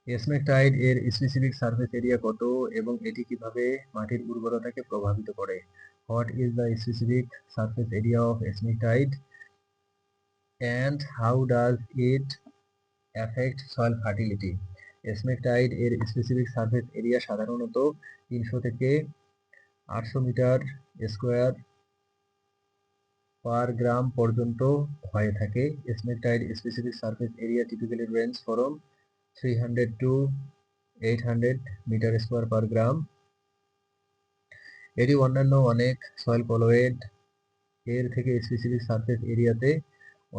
এসমেকটাইড এর specific surface area কত এবং এটি কিভাবে মাটির উর্বরতাকে প্রভাবিত করে? What is the specific surface area of smectite and how does it affect soil fertility? Smectite এর স্পেসিফিক সারফেস এরিয়া সাধারণত 300 থেকে 800 মিটার স্কোয়ার পার গ্রাম পর্যন্ত হয়ে থাকে। Smectite specific surface area typically range from 300 to 800 metre square per gram. এটি অন্যান্য অনেক soil colloid এর থেকে স্পেসিফিক সারফেস এরিয়াতে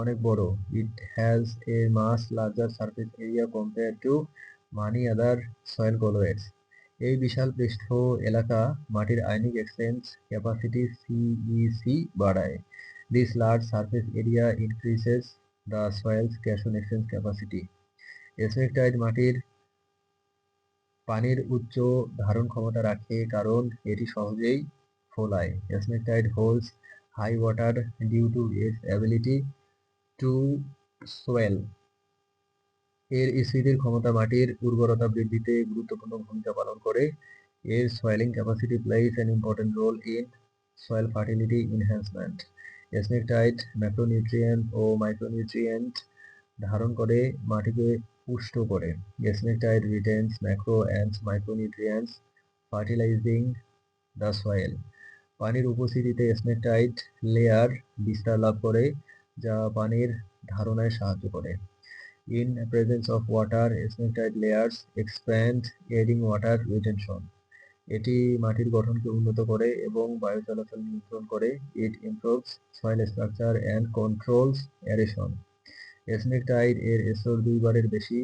অনেক বড়। It has a much larger surface area compare to many other soil colloids. এই বিশাল পৃষ্ঠ এলাকা মাটির আয়নিক এক্সচেঞ্জ ক্যাপাসিটি সিইসি বাড়ায়। This large surface area increases the soil's cation exchange capacity. Smectite মাটির পানির উচ্চ ধারণ ক্ষমতা রাখে কারণ এটি সহজেই ফোলায়। Smectite holds high water due to its ability to swell. এর স্থিতির ক্ষমতা মাটির উর্বরতা বৃদ্ধিতে গুরুত্বপূর্ণ ভূমিকা পালন করে। এর swelling capacity plays an important role in soil fertility enhancement. Smectite macronutrient ও মাইক্রোনিউট্রিয়েন্ট ধারণ করে মাটিকে পুষ্ট করে। Smectite retains macro and micronutrients fertilizing the soil. পানির উপস্থিতিতে এসমেকটাইড লেয়ার বিস্তার লাভ করে যা পানির ধারণায় সাহায্য করে। In presence of water, esmetite layers expand, aiding water retention. এটি মাটির গঠনকে উন্নত করে এবং বায়ু চলাচল নিয়ন্ত্রণ করে। It improves soil structure and controls aeration. এসমেকটাইড এর স্তর 2 বারের বেশি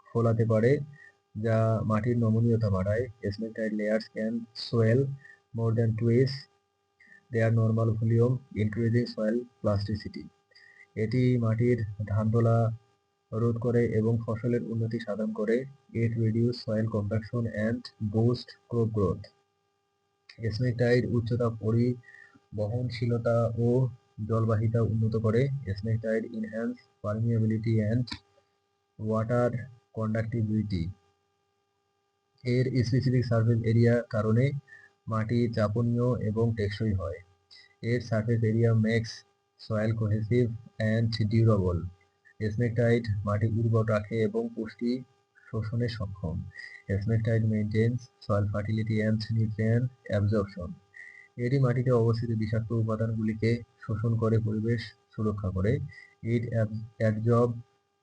ফোলাতে পারে যা মাটির নমনীয়তা বাড়ায়। Esmetite layers can swell more than twice their normal volume, increasing soil plasticity. এটি মাটির ধান তোলা রোধ করে এবং ফসলের উন্নতি সাধন করে। It reduce soil compaction and boost crop growth. Smectite উচ্চতা পরিবহনশীলতা ও জলবাহিতা উন্নত করে। Smectite enhance permeability and water conductivity. এর স্পেসিফিক সারফেস এরিয়া কারণে মাটি চাপনীয় এবং টেকসই হয়। এর surface area makes soil cohesive and durable. Smectite মাটি উর্বর রাখে এবং পুষ্টি শোষণে সক্ষম। Smectite maintains soil fertility and nutrient absorption. এটি মাটিতে অবস্থিত বিষাক্ত উপাদানগুলিকে শোষণ করে পরিবেশ সুরক্ষা করে। It absorb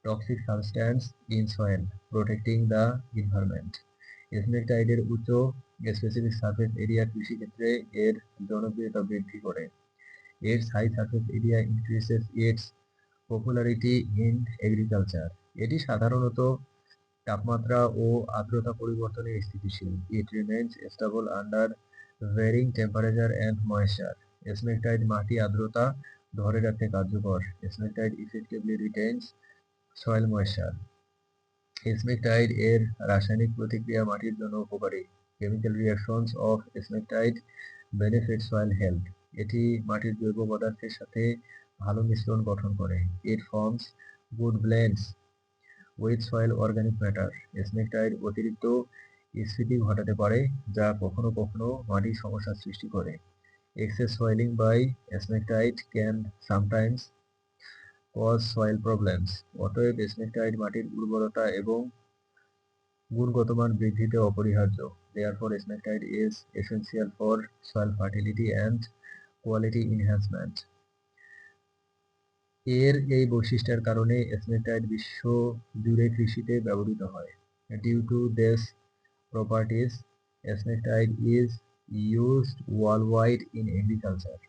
toxic substance in soil, protecting the environment. এসমেকটাইডের উচ্চ স্পেসিফিক সারফেস এরিয়া কৃষিক্ষেত্রে এর জনপ্রিয়তা বৃদ্ধি করে। এর high surface area increases its popularity in agriculture. এটি সাধারণত তাপমাত্রা ও আর্দ্রতা পরিবর্তনে স্থিতিশীল। It remains stable under varying temperature and moisture. Smectite মাটি আর্দ্রতা ধরে রাখতে কার্যকর। Smectite effectively retains soil moisture. Smectite এর রাসায়নিক প্রতিক্রিয়া মাটির জন্য উপকারী। Chemical reactions of smectite benefit soil health. এটি মাটির জৈব পদার্থের সাথে ভালো মিশ্রণ গঠন করে। It forms good blends with soil organic matter. এসমেকটাইড অতিরিক্ত স্ফীতি ঘটাতে পারে যা কখনো কখনো মাটির সমস্যার সৃষ্টি করে। Excess swelling by smectite can sometimes cause soil problems. অতএব এসমেকটাইড মাটির উর্বরতা এবং গুণগত মান বৃদ্ধিতে অপরিহার্য। Therefore, esmetite is essential for soil fertility and quality enhancement. এর এই বৈশিষ্ট্যের কারণে এসমেকটাইড বিশ্ব জুড়ে কৃষিতে ব্যবহৃত হয়। Due to these properties, esmetite is used worldwide in agriculture.